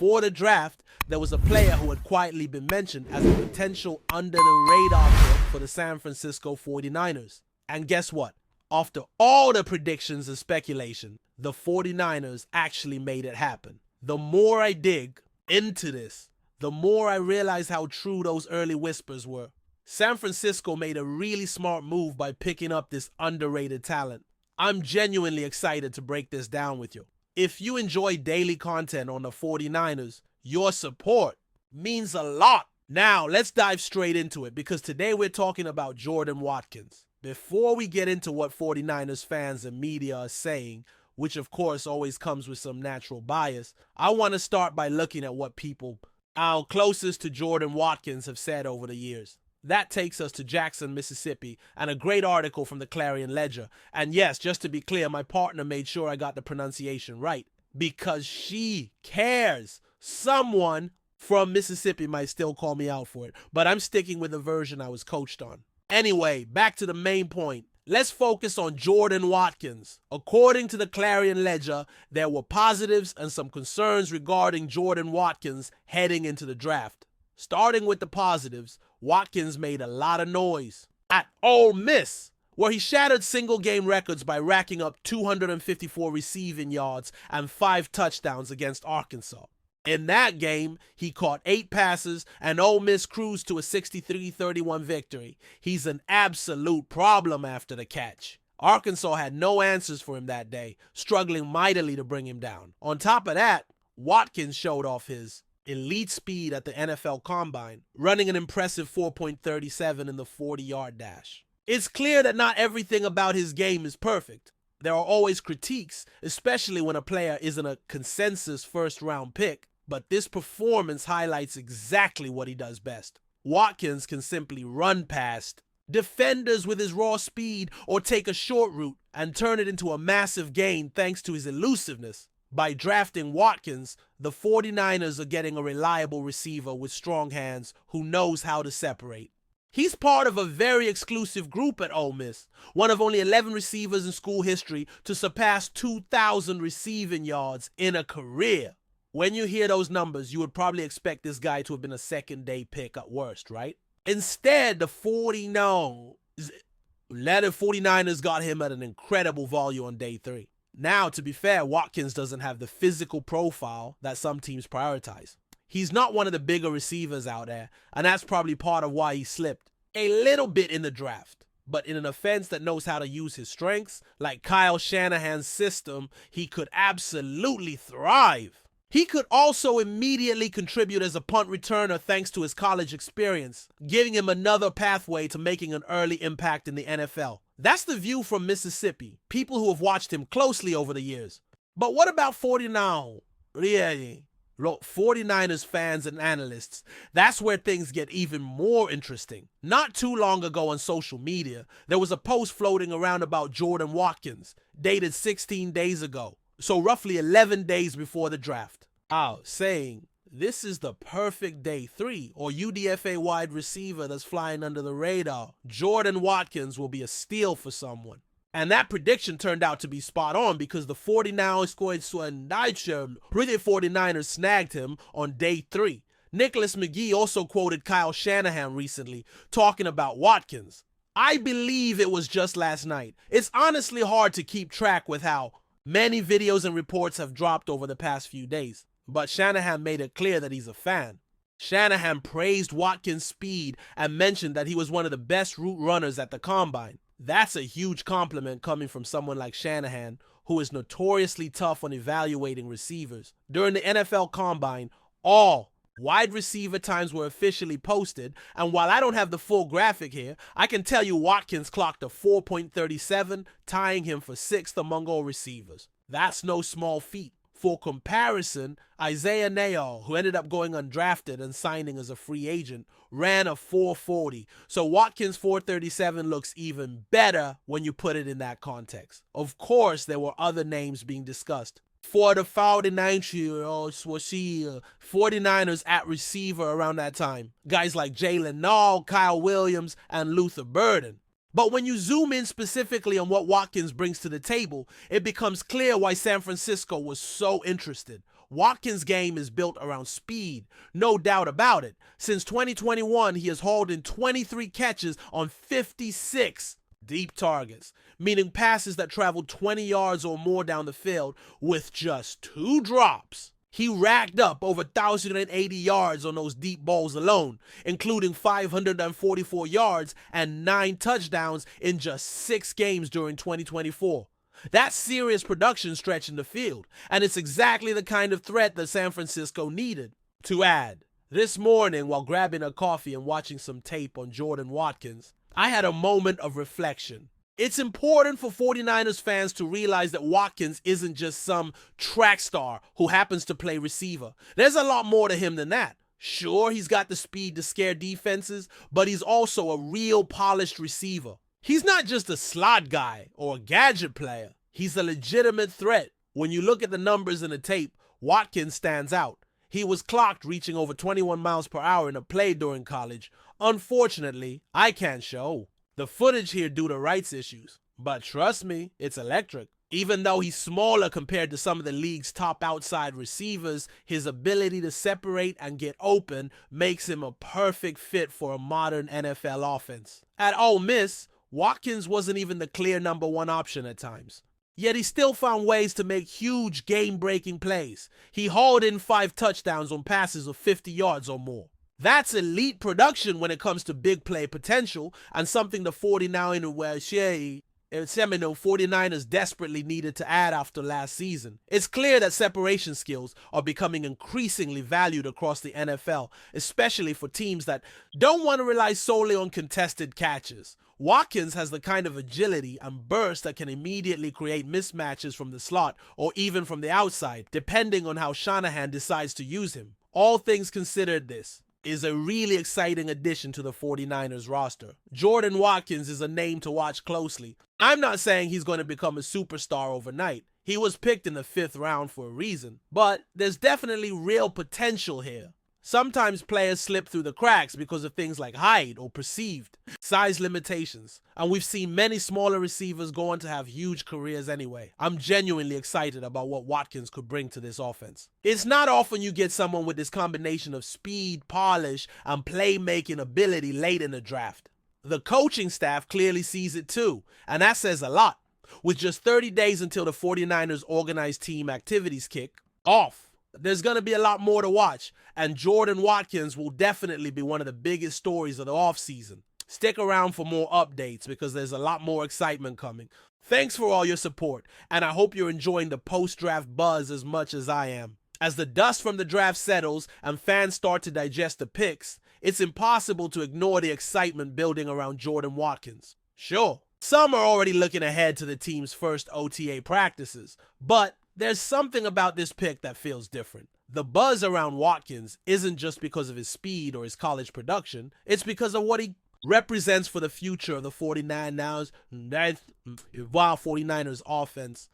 before the draft, there was a player who had quietly been mentioned as a potential under-the-radar pick for the San Francisco 49ers. And guess what? After all the predictions and speculation, the 49ers actually made it happen. The more I dig into this, the more I realize how true those early whispers were. San Francisco made a really smart move by picking up this underrated talent. I'm genuinely excited to break this down with you. If you enjoy daily content on the 49ers, your support means a lot. Now, let's dive straight into it because today we're talking about Jordan Watkins. Before we get into what 49ers fans and media are saying, which of course always comes with some natural bias, I want to start by looking at what people closest to Jordan Watkins have said over the years. That takes us to Jackson, Mississippi, and a great article from the Clarion Ledger. And yes, just to be clear, my partner made sure I got the pronunciation right because she cares. Someone from Mississippi might still call me out for it, but I'm sticking with the version I was coached on. Anyway, back to the main point. Let's focus on Jordan Watkins. According to the Clarion Ledger, there were positives and some concerns regarding Jordan Watkins heading into the draft. Starting with the positives, Watkins made a lot of noise at Ole Miss, where he shattered single-game records by racking up 254 receiving yards and 5 touchdowns against Arkansas. In that game, he caught 8 passes and Ole Miss cruised to a 63-31 victory. He's an absolute problem after the catch. Arkansas had no answers for him that day, struggling mightily to bring him down. On top of that, Watkins showed off his elite speed at the NFL Combine, running an impressive 4.37 in the 40-yard dash. It's clear that not everything about his game is perfect. There are always critiques, especially when a player isn't a consensus first-round pick, but this performance highlights exactly what he does best. Watkins can simply run past defenders with his raw speed or take a short route and turn it into a massive gain thanks to his elusiveness. By drafting Watkins, the 49ers are getting a reliable receiver with strong hands who knows how to separate. He's part of a very exclusive group at Ole Miss, one of only 11 receivers in school history to surpass 2,000 receiving yards in a career. When you hear those numbers, you would probably expect this guy to have been a second-day pick at worst, right? Instead, the 49ers got him at an incredible volume on day 3. Now, to be fair, Watkins doesn't have the physical profile that some teams prioritize. He's not one of the bigger receivers out there, and that's probably part of why he slipped a little bit in the draft. But in an offense that knows how to use his strengths, like Kyle Shanahan's system, he could absolutely thrive. He could also immediately contribute as a punt returner thanks to his college experience, giving him another pathway to making an early impact in the NFL. That's the view from Mississippi, people who have watched him closely over the years. But what about 49ers fans and analysts? That's where things get even more interesting. Not too long ago on social media, there was a post floating around about Jordan Watkins, dated 16 days ago, so roughly 11 days before the draft, saying, "This is the perfect day 3 or UDFA wide receiver that's flying under the radar. Jordan Watkins will be a steal for someone." And that prediction turned out to be spot on because the 49ers snagged him on day 3. Nicholas McGee also quoted Kyle Shanahan recently talking about Watkins. I believe it was just last night. It's honestly hard to keep track with how many videos and reports have dropped over the past few days, but Shanahan made it clear that he's a fan. Shanahan praised Watkins' speed and mentioned that he was one of the best route runners at the Combine. That's a huge compliment coming from someone like Shanahan, who is notoriously tough on evaluating receivers. During the NFL Combine, all wide receiver times were officially posted, and while I don't have the full graphic here, I can tell you Watkins clocked a 4.37, tying him for 6th among all receivers. That's no small feat. For comparison, Isaiah Neal, who ended up going undrafted and signing as a free agent, ran a 4.40. So Watkins' 4.37 looks even better when you put it in that context. Of course, there were other names being discussed. For the 49ers at receiver around that time, guys like Jalen Nall, Kyle Williams, and Luther Burden. But when you zoom in specifically on what Watkins brings to the table, it becomes clear why San Francisco was so interested. Watkins' game is built around speed, no doubt about it. Since 2021, he has hauled in 23 catches on 56 deep targets, meaning passes that traveled 20 yards or more down the field with just 2 drops. He racked up over 1,080 yards on those deep balls alone, including 544 yards and 9 touchdowns in just 6 games during 2024. That's serious production stretching the field, and it's exactly the kind of threat that San Francisco needed. To add, this morning while grabbing a coffee and watching some tape on Jordan Watkins, I had a moment of reflection. It's important for 49ers fans to realize that Watkins isn't just some track star who happens to play receiver. There's a lot more to him than that. Sure, he's got the speed to scare defenses, but he's also a real polished receiver. He's not just a slot guy or a gadget player. He's a legitimate threat. When you look at the numbers in the tape, Watkins stands out. He was clocked reaching over 21 miles per hour in a play during college. Unfortunately, I can't show the footage here due to rights issues. But trust me, it's electric. Even though he's smaller compared to some of the league's top outside receivers, his ability to separate and get open makes him a perfect fit for a modern NFL offense. At Ole Miss, Watkins wasn't even the clear number 1 option at times. Yet he still found ways to make huge game-breaking plays. He hauled in 5 touchdowns on passes of 50 yards or more. That's elite production when it comes to big play potential, and something the 49ers desperately needed to add after last season. It's clear that separation skills are becoming increasingly valued across the NFL, especially for teams that don't want to rely solely on contested catches. Watkins has the kind of agility and burst that can immediately create mismatches from the slot or even from the outside, depending on how Shanahan decides to use him. All things considered, this is a really exciting addition to the 49ers roster. Jordan Watkins is a name to watch closely. I'm not saying he's going to become a superstar overnight. He was picked in the 5th round for a reason, but there's definitely real potential here. Sometimes players slip through the cracks because of things like height or perceived size limitations, and we've seen many smaller receivers go on to have huge careers anyway. I'm genuinely excited about what Watkins could bring to this offense. It's not often you get someone with this combination of speed, polish, and playmaking ability late in the draft. The coaching staff clearly sees it too, and that says a lot. With just 30 days until the 49ers organized team activities kick off, there's going to be a lot more to watch, and Jordan Watkins will definitely be one of the biggest stories of the offseason. Stick around for more updates because there's a lot more excitement coming. Thanks for all your support, and I hope you're enjoying the post-draft buzz as much as I am. As the dust from the draft settles and fans start to digest the picks, it's impossible to ignore the excitement building around Jordan Watkins. Sure, some are already looking ahead to the team's first OTA practices, but there's something about this pick that feels different. The buzz around Watkins isn't just because of his speed or his college production, it's because of what he represents for the future of the 49ers offense.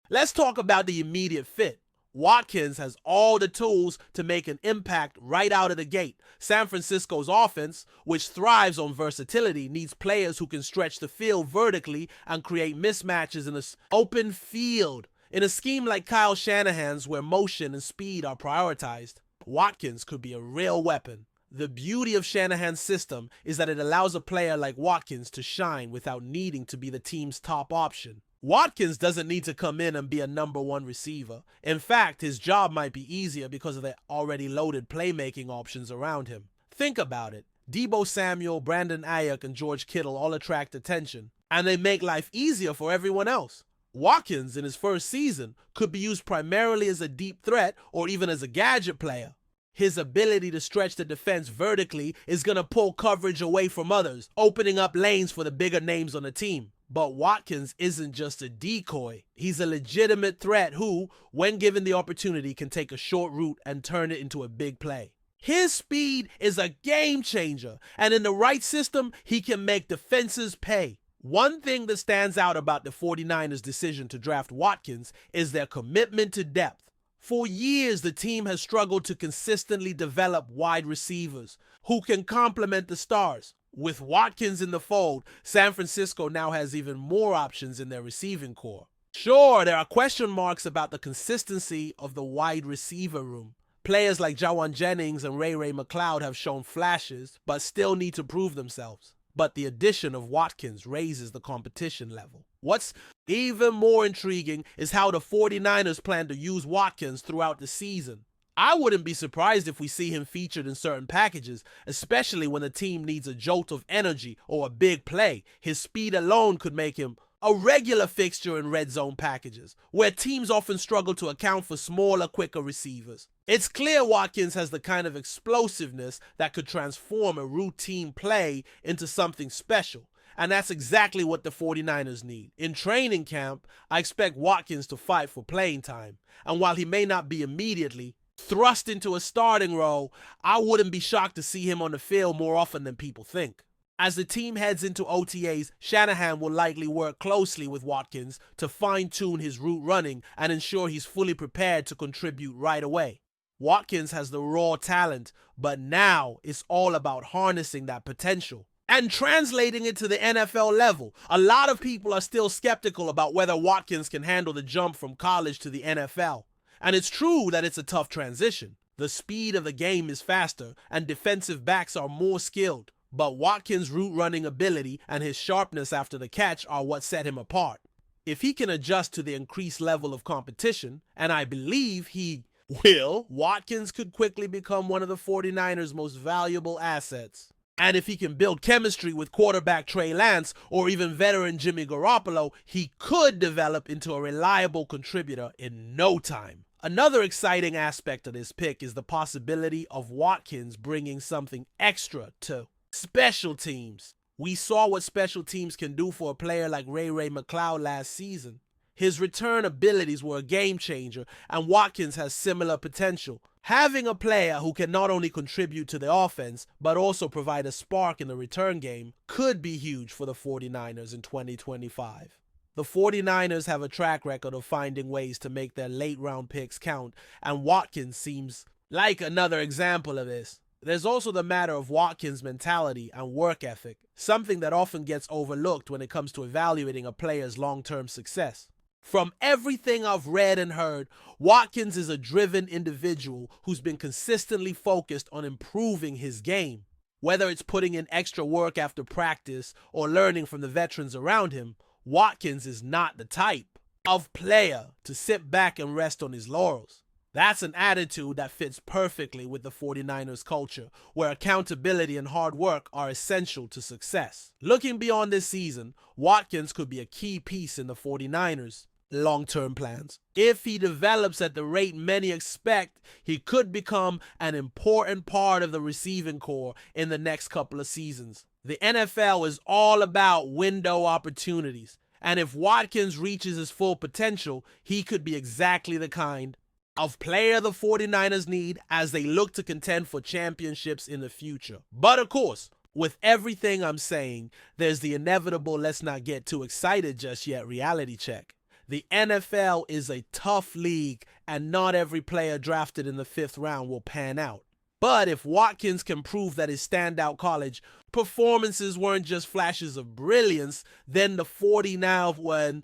Let's talk about the immediate fit. Watkins has all the tools to make an impact right out of the gate. San Francisco's offense, which thrives on versatility, needs players who can stretch the field vertically and create mismatches in an open field. In a scheme like Kyle Shanahan's, where motion and speed are prioritized, Watkins could be a real weapon. The beauty of Shanahan's system is that it allows a player like Watkins to shine without needing to be the team's top option. Watkins doesn't need to come in and be a number 1 receiver. In fact, his job might be easier because of the already loaded playmaking options around him. Think about it. Deebo Samuel, Brandon Ayuk, and George Kittle all attract attention, and they make life easier for everyone else. Watkins, in his first season, could be used primarily as a deep threat or even as a gadget player. His ability to stretch the defense vertically is going to pull coverage away from others, opening up lanes for the bigger names on the team. But Watkins isn't just a decoy. He's a legitimate threat who, when given the opportunity, can take a short route and turn it into a big play. His speed is a game changer, and in the right system, he can make defenses pay. One thing that stands out about the 49ers' decision to draft Watkins is their commitment to depth. For years, the team has struggled to consistently develop wide receivers who can complement the stars. With Watkins in the fold, San Francisco now has even more options in their receiving core. Sure, there are question marks about the consistency of the wide receiver room. Players like Jawan Jennings and Ray McLeod have shown flashes, but still need to prove themselves. But the addition of Watkins raises the competition level. What's even more intriguing is how the 49ers plan to use Watkins throughout the season. I wouldn't be surprised if we see him featured in certain packages, especially when the team needs a jolt of energy or a big play. His speed alone could make him a regular fixture in red zone packages, where teams often struggle to account for smaller, quicker receivers. It's clear Watkins has the kind of explosiveness that could transform a routine play into something special, and that's exactly what the 49ers need. In training camp, I expect Watkins to fight for playing time, and while he may not be immediately thrust into a starting role, I wouldn't be shocked to see him on the field more often than people think. As the team heads into OTAs, Shanahan will likely work closely with Watkins to fine-tune his route running and ensure he's fully prepared to contribute right away. Watkins has the raw talent, but now it's all about harnessing that potential and translating it to the NFL level. A lot of people are still skeptical about whether Watkins can handle the jump from college to the NFL. And it's true that it's a tough transition. The speed of the game is faster and defensive backs are more skilled. But Watkins' route running ability and his sharpness after the catch are what set him apart. If he can adjust to the increased level of competition, and I believe he will, Watkins could quickly become one of the 49ers' most valuable assets. And if he can build chemistry with quarterback Trey Lance or even veteran Jimmy Garoppolo, he could develop into a reliable contributor in no time. Another exciting aspect of this pick is the possibility of Watkins bringing something extra to special teams. We saw what special teams can do for a player like Ray McLeod last season. His return abilities were a game changer, and Watkins has similar potential. Having a player who can not only contribute to the offense, but also provide a spark in the return game could be huge for the 49ers in 2025. The 49ers have a track record of finding ways to make their late-round picks count, and Watkins seems like another example of this. There's also the matter of Watkins' mentality and work ethic, something that often gets overlooked when it comes to evaluating a player's long-term success. From everything I've read and heard, Watkins is a driven individual who's been consistently focused on improving his game. Whether it's putting in extra work after practice or learning from the veterans around him, Watkins is not the type of player to sit back and rest on his laurels. That's an attitude that fits perfectly with the 49ers culture, where accountability and hard work are essential to success. Looking beyond this season, Watkins could be a key piece in the 49ers' long-term plans. If he develops at the rate many expect, he could become an important part of the receiving corps in the next couple of seasons. The NFL is all about window opportunities, and if Watkins reaches his full potential, he could be exactly the kind of player the 49ers need as they look to contend for championships in the future. But of course, with everything I'm saying, there's the inevitable let's not get too excited just yet reality check. The NFL is a tough league, and not every player drafted in the 5th round will pan out. But if Watkins can prove that his standout college performances weren't just flashes of brilliance, then the 49ers when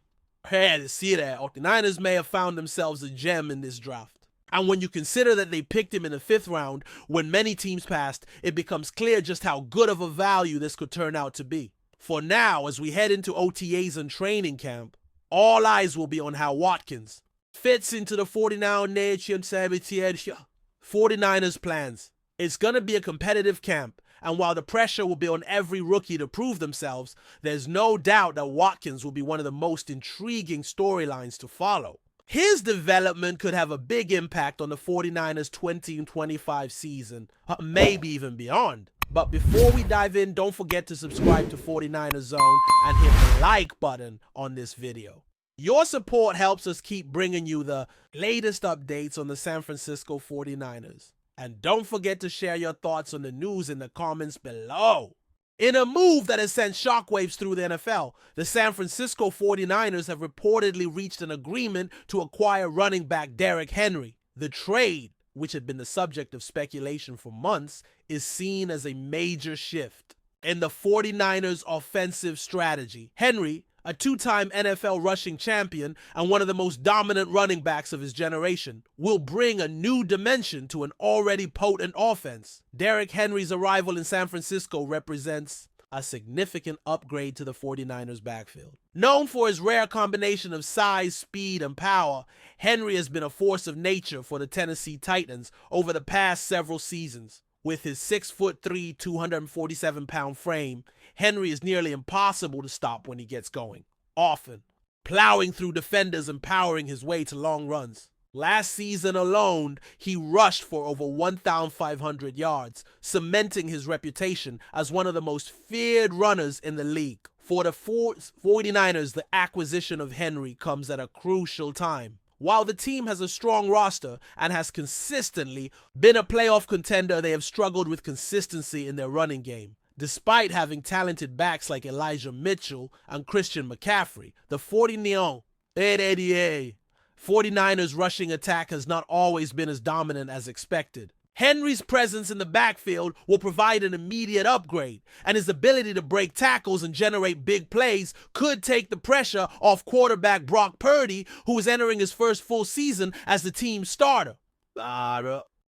to see that 49ers may have found themselves a gem in this draft. And when you consider that they picked him in the 5th round when many teams passed, it becomes clear just how good of a value this could turn out to be. For now, as we head into OTAs and training camp, all eyes will be on how Watkins fits into the 49ers plans. It's going to be a competitive camp, and while the pressure will be on every rookie to prove themselves, there's no doubt that Watkins will be one of the most intriguing storylines to follow. His development could have a big impact on the 49ers' 2025 season, maybe even beyond. But before we dive in, don't forget to subscribe to 49ers Zone and hit the like button on this video. Your support helps us keep bringing you the latest updates on the San Francisco 49ers. And don't forget to share your thoughts on the news in the comments below. In a move that has sent shockwaves through the NFL, the San Francisco 49ers have reportedly reached an agreement to acquire running back Derrick Henry. The trade, which had been the subject of speculation for months, is seen as a major shift in the 49ers' offensive strategy. Henry, a two-time NFL rushing champion and one of the most dominant running backs of his generation, will bring a new dimension to an already potent offense. Derrick Henry's arrival in San Francisco represents a significant upgrade to the 49ers backfield. Known for his rare combination of size, speed, and power, Henry has been a force of nature for the Tennessee Titans over the past several seasons. With his 6'3", 247-pound frame, Henry is nearly impossible to stop when he gets going, often plowing through defenders and powering his way to long runs. Last season alone, he rushed for over 1,500 yards, cementing his reputation as one of the most feared runners in the league. For the 49ers, the acquisition of Henry comes at a crucial time. While the team has a strong roster and has consistently been a playoff contender, they have struggled with consistency in their running game. Despite having talented backs like Elijah Mitchell and Christian McCaffrey, the 49ers rushing attack has not always been as dominant as expected. Henry's presence in the backfield will provide an immediate upgrade, and his ability to break tackles and generate big plays could take the pressure off quarterback Brock Purdy, who is entering his first full season as the team's starter.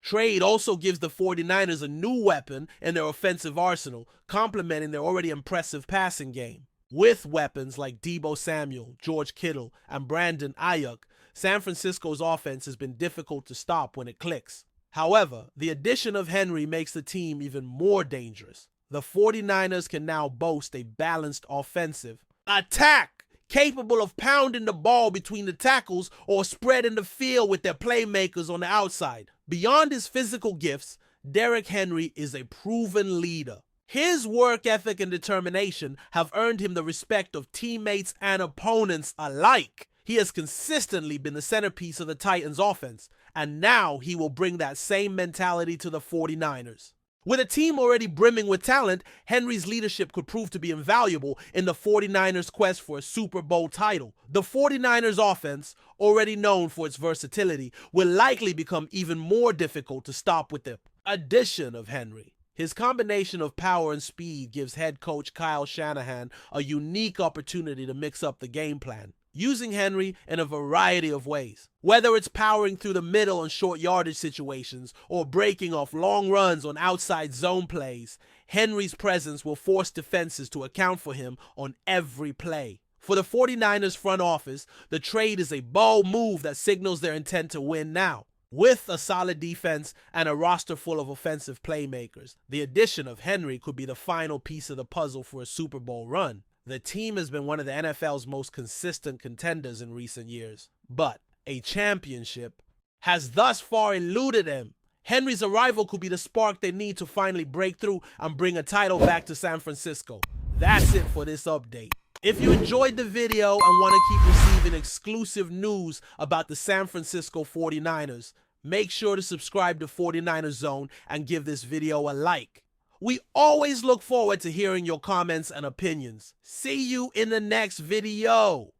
Trade also gives the 49ers a new weapon in their offensive arsenal, complementing their already impressive passing game. With weapons like Deebo Samuel, George Kittle, and Brandon Ayuk, San Francisco's offense has been difficult to stop when it clicks. However, the addition of Henry makes the team even more dangerous. The 49ers can now boast a balanced offensive attack capable of pounding the ball between the tackles or spreading the field with their playmakers on the outside. Beyond his physical gifts, Derrick Henry is a proven leader. His work ethic and determination have earned him the respect of teammates and opponents alike. He has consistently been the centerpiece of the Titans' offense, and now he will bring that same mentality to the 49ers. With a team already brimming with talent, Henry's leadership could prove to be invaluable in the 49ers' quest for a Super Bowl title. The 49ers' offense, already known for its versatility, will likely become even more difficult to stop with the addition of Henry. His combination of power and speed gives head coach Kyle Shanahan a unique opportunity to mix up the game plan, using Henry in a variety of ways. Whether it's powering through the middle and short yardage situations or breaking off long runs on outside zone plays, Henry's presence will force defenses to account for him on every play. For the 49ers front office, the trade is a bold move that signals their intent to win now. With a solid defense and a roster full of offensive playmakers, the addition of Henry could be the final piece of the puzzle for a Super Bowl run. The team has been one of the NFL's most consistent contenders in recent years, but a championship has thus far eluded them. Henry's arrival could be the spark they need to finally break through and bring a title back to San Francisco. That's it for this update. If you enjoyed the video and want to keep receiving exclusive news about the San Francisco 49ers, make sure to subscribe to 49ers Zone and give this video a like. We always look forward to hearing your comments and opinions. See you in the next video.